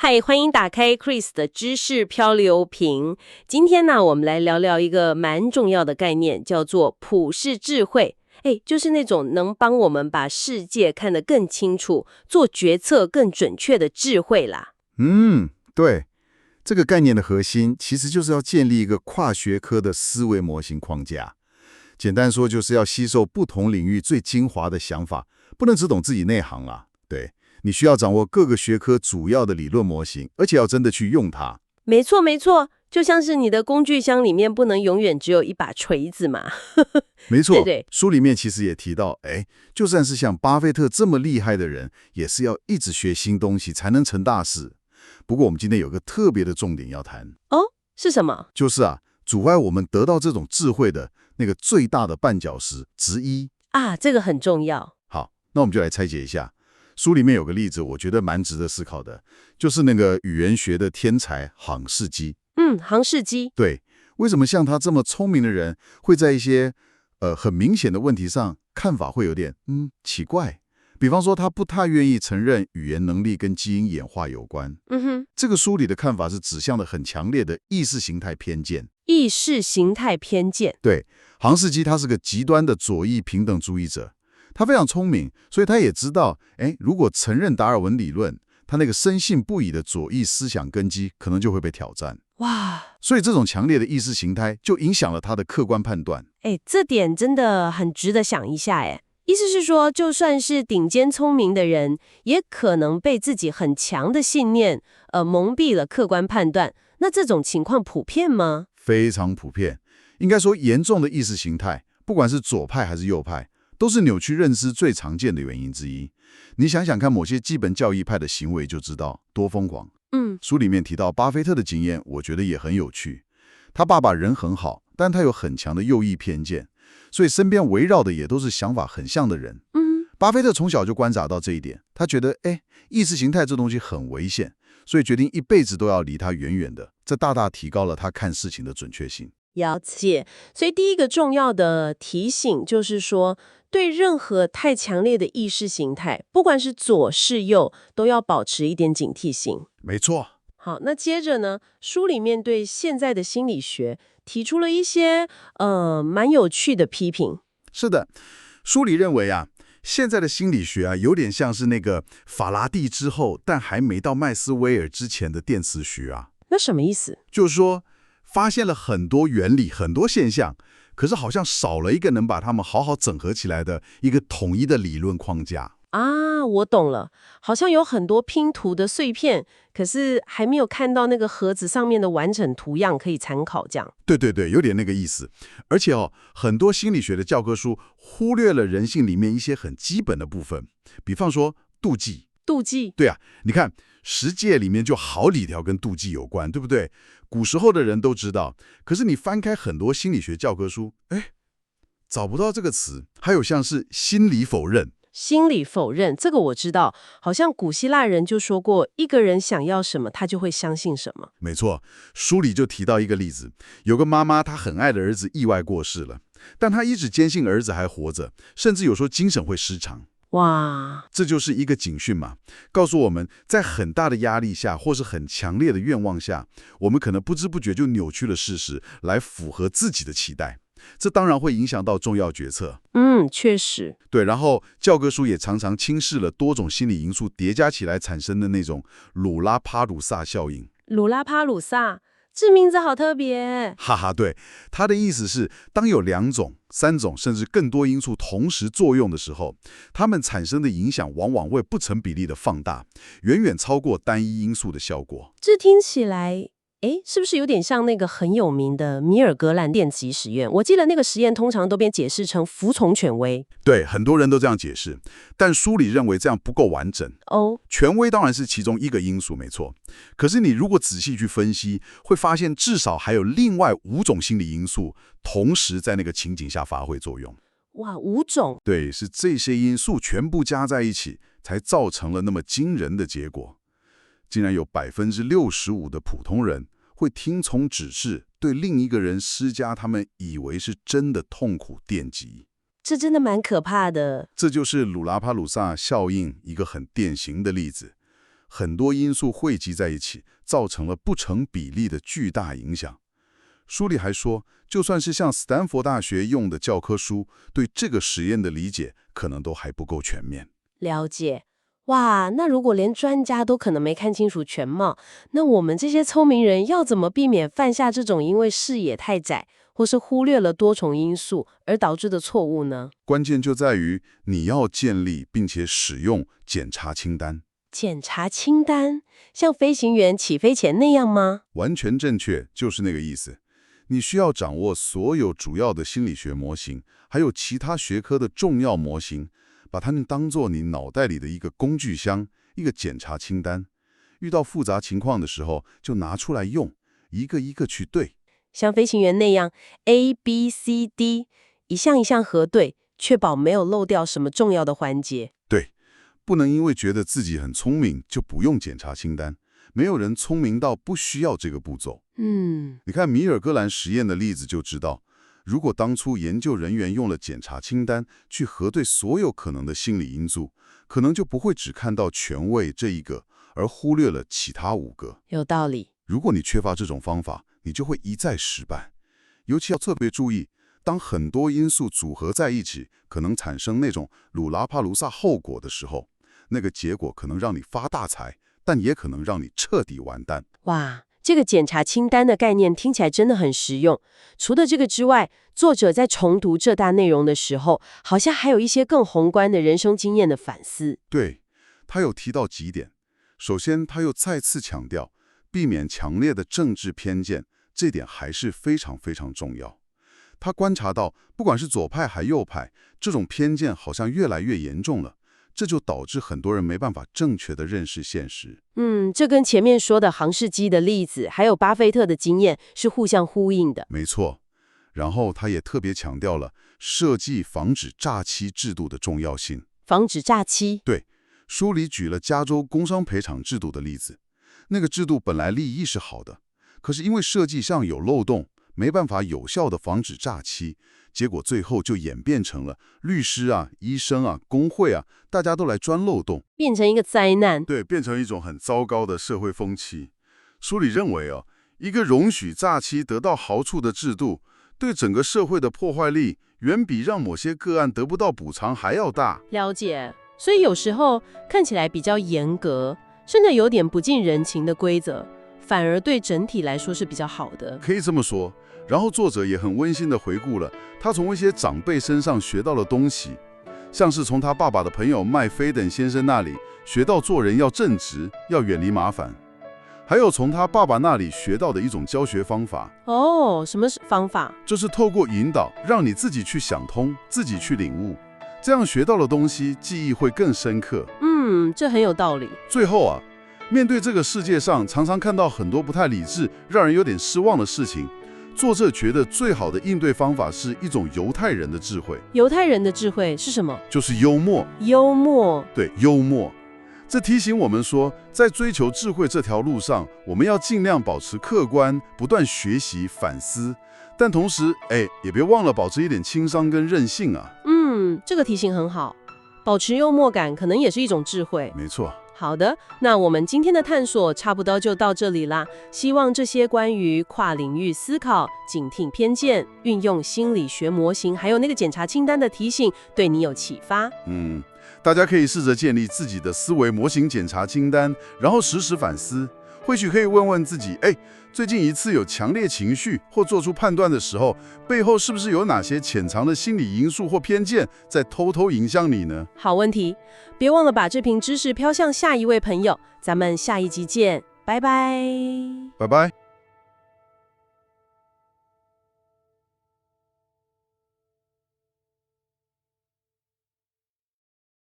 嗨，欢迎打开 Chris 的知识漂流瓶。今天呢，我们来聊聊一个蛮重要的概念，叫做普世智慧。就是那种能帮我们把世界看得更清楚，做决策更准确的智慧啦。对，这个概念的核心其实就是要建立一个跨学科的思维模型框架。简单说，就是要吸收不同领域最精华的想法，不能只懂自己内行啦。对，你需要掌握各个学科主要的理论模型，而且要真的去用它。没错，没错，就像是你的工具箱里面不能永远只有一把锤子嘛。没错，对对，书里面其实也提到，就算是像巴菲特这么厉害的人，也是要一直学新东西才能成大事。不过我们今天有个特别的重点要谈，哦，是什么？就是阻碍我们得到这种智慧的那个最大的绊脚石之一。啊，这个很重要。好，那我们就来拆解一下。书里面有个例子，我觉得蛮值得思考的，就是那个语言学的天才杭士基。杭士基。对，为什么像他这么聪明的人，会在一些很明显的问题上看法会有点奇怪？比方说，他不太愿意承认语言能力跟基因演化有关。这个书里的看法是指向了很强烈的意识形态偏见。意识形态偏见。对，杭士基他是个极端的左翼平等主义者，他非常聪明，所以他也知道，如果承认达尔文理论，他那个深信不疑的左翼思想根基可能就会被挑战。哇，所以这种强烈的意识形态就影响了他的客观判断。这点真的很值得想一下。意思是说，就算是顶尖聪明的人，也可能被自己很强的信念蒙蔽了客观判断。那这种情况普遍吗？非常普遍，应该说严重的意识形态，不管是左派还是右派，都是扭曲认知最常见的原因之一。你想想看，某些基本教义派的行为就知道多疯狂。书里面提到巴菲特的经验，我觉得也很有趣。他爸爸人很好，但他有很强的右翼偏见，所以身边围绕的也都是想法很像的人。巴菲特从小就观察到这一点，他觉得意识形态这东西很危险，所以决定一辈子都要离它远远的。这大大提高了他看事情的准确性。了解。所以第一个重要的提醒就是说，对任何太强烈的意识形态，不管是左是右，都要保持一点警惕性。没错，好，那接着呢，书里面对现在的心理学提出了一些蛮有趣的批评。是的，书里认为现在的心理学有点像是那个法拉第之后，但还没到麦斯威尔之前的电磁学那什么意思？就是说，发现了很多原理、很多现象，可是好像少了一个能把它们好好整合起来的一个统一的理论框架。我懂了，好像有很多拼图的碎片，可是还没有看到那个盒子上面的完整图样可以参考，这样。对，有点那个意思。而且很多心理学的教科书忽略了人性里面一些很基本的部分，比方说妒忌。妒忌。对你看十诫里面就好几条跟妒忌有关，对不对？古时候的人都知道，可是你翻开很多心理学教科书，找不到这个词。还有像是心理否认。心理否认，这个我知道，好像古希腊人就说过，一个人想要什么，他就会相信什么。没错，书里就提到一个例子，有个妈妈她很爱的儿子意外过世了，但她一直坚信儿子还活着，甚至有时候精神会失常。哇，这就是一个警讯嘛，告诉我们在很大的压力下或是很强烈的愿望下，我们可能不知不觉就扭曲了事实，来符合自己的期待。这当然会影响到重要决策。确实。对，然后教科书也常常轻视了多种心理因素叠加起来产生的那种鲁拉帕鲁萨效应。鲁拉帕鲁萨，这名字好特别。哈哈，对，他的意思是，当有2种、3种甚至更多因素同时作用的时候，它们产生的影响往往会不成比例的放大，远远超过单一因素的效果。这听起来，是不是有点像那个很有名的米尔格兰电极实验？我记得那个实验通常都被解释成服从权威。对，很多人都这样解释，但书里认为这样不够完整。权威当然是其中一个因素，没错。可是你如果仔细去分析，会发现至少还有另外5种心理因素同时在那个情景下发挥作用。哇，5种。对，是这些因素全部加在一起，才造成了那么惊人的结果。竟然有65%的普通人会听从指示，对另一个人施加他们以为是真的痛苦电击。这真的蛮可怕的。这就是鲁拉帕鲁萨效应一个很典型的例子。很多因素汇集在一起，造成了不成比例的巨大影响。书里还说，就算是像斯坦福大学用的教科书，对这个实验的理解可能都还不够全面。了解。哇，那如果连专家都可能没看清楚全貌，那我们这些聪明人要怎么避免犯下这种因为视野太窄，或是忽略了多重因素而导致的错误呢？关键就在于你要建立并且使用检查清单。检查清单，像飞行员起飞前那样吗？完全正确，就是那个意思。你需要掌握所有主要的心理学模型，还有其他学科的重要模型，把它们当作你脑袋里的一个工具箱，一个检查清单。遇到复杂情况的时候，就拿出来用，一个一个去对。像飞行员那样 A、B、C、D 一项一项核对，确保没有漏掉什么重要的环节。对，不能因为觉得自己很聪明就不用检查清单。没有人聪明到不需要这个步骤。你看米尔格兰实验的例子就知道，如果当初研究人员用了检查清单去核对所有可能的心理因素，可能就不会只看到权威这一个，而忽略了其他5个。有道理。如果你缺乏这种方法，你就会一再失败。尤其要特别注意，当很多因素组合在一起，可能产生那种鲁拉帕鲁萨后果的时候，那个结果可能让你发大财，但也可能让你彻底完蛋。哇，这个检查清单的概念听起来真的很实用。除了这个之外，作者在重读这大内容的时候，好像还有一些更宏观的人生经验的反思。对，他有提到几点。首先，他又再次强调，避免强烈的政治偏见，这点还是非常非常重要。他观察到，不管是左派还右派，这种偏见好像越来越严重了。这就导致很多人没办法正确地认识现实。这跟前面说的杭氏基的例子，还有巴菲特的经验是互相呼应的。没错。然后他也特别强调了设计防止诈欺制度的重要性。防止诈欺？对，书里举了加州工伤赔偿制度的例子。那个制度本来立意是好的，可是因为设计上有漏洞，没办法有效地防止诈欺。结果最后就演变成了律师啊、医生啊、工会啊，大家都来钻漏洞，变成一个灾难。对，变成一种很糟糕的社会风气。书里认为一个容许诈欺得到好处的制度，对整个社会的破坏力远比让某些个案得不到补偿还要大。了解。所以有时候看起来比较严格，甚至有点不近人情的规则，反而对整体来说是比较好的。可以这么说。然后作者也很温馨地回顾了他从一些长辈身上学到的东西，像是从他爸爸的朋友麦菲等先生那里学到做人要正直，要远离麻烦，还有从他爸爸那里学到的一种教学方法。什么是方法？就是透过引导，让你自己去想通，自己去领悟，这样学到的东西记忆会更深刻。这很有道理。最后面对这个世界上常常看到很多不太理智、让人有点失望的事情，作者觉得最好的应对方法是一种犹太人的智慧。犹太人的智慧是什么？就是幽默。幽默。对，幽默。这提醒我们说，在追求智慧这条路上，我们要尽量保持客观，不断学习反思，但同时，也别忘了保持一点轻商跟韧性啊。这个提醒很好。保持幽默感可能也是一种智慧。没错。好的，那我们今天的探索差不多就到这里啦。希望这些关于跨领域思考、警惕偏见、运用心理学模型，还有那个检查清单的提醒，对你有启发。大家可以试着建立自己的思维模型检查清单，然后时时反思。或许可以问问自己，最近一次有强烈情绪或做出判断的时候，背后是不是有哪些潜藏的心理因素或偏见在偷偷影响你呢？好问题，别忘了把这瓶知识飘向下一位朋友。咱们下一集见，拜拜。拜拜。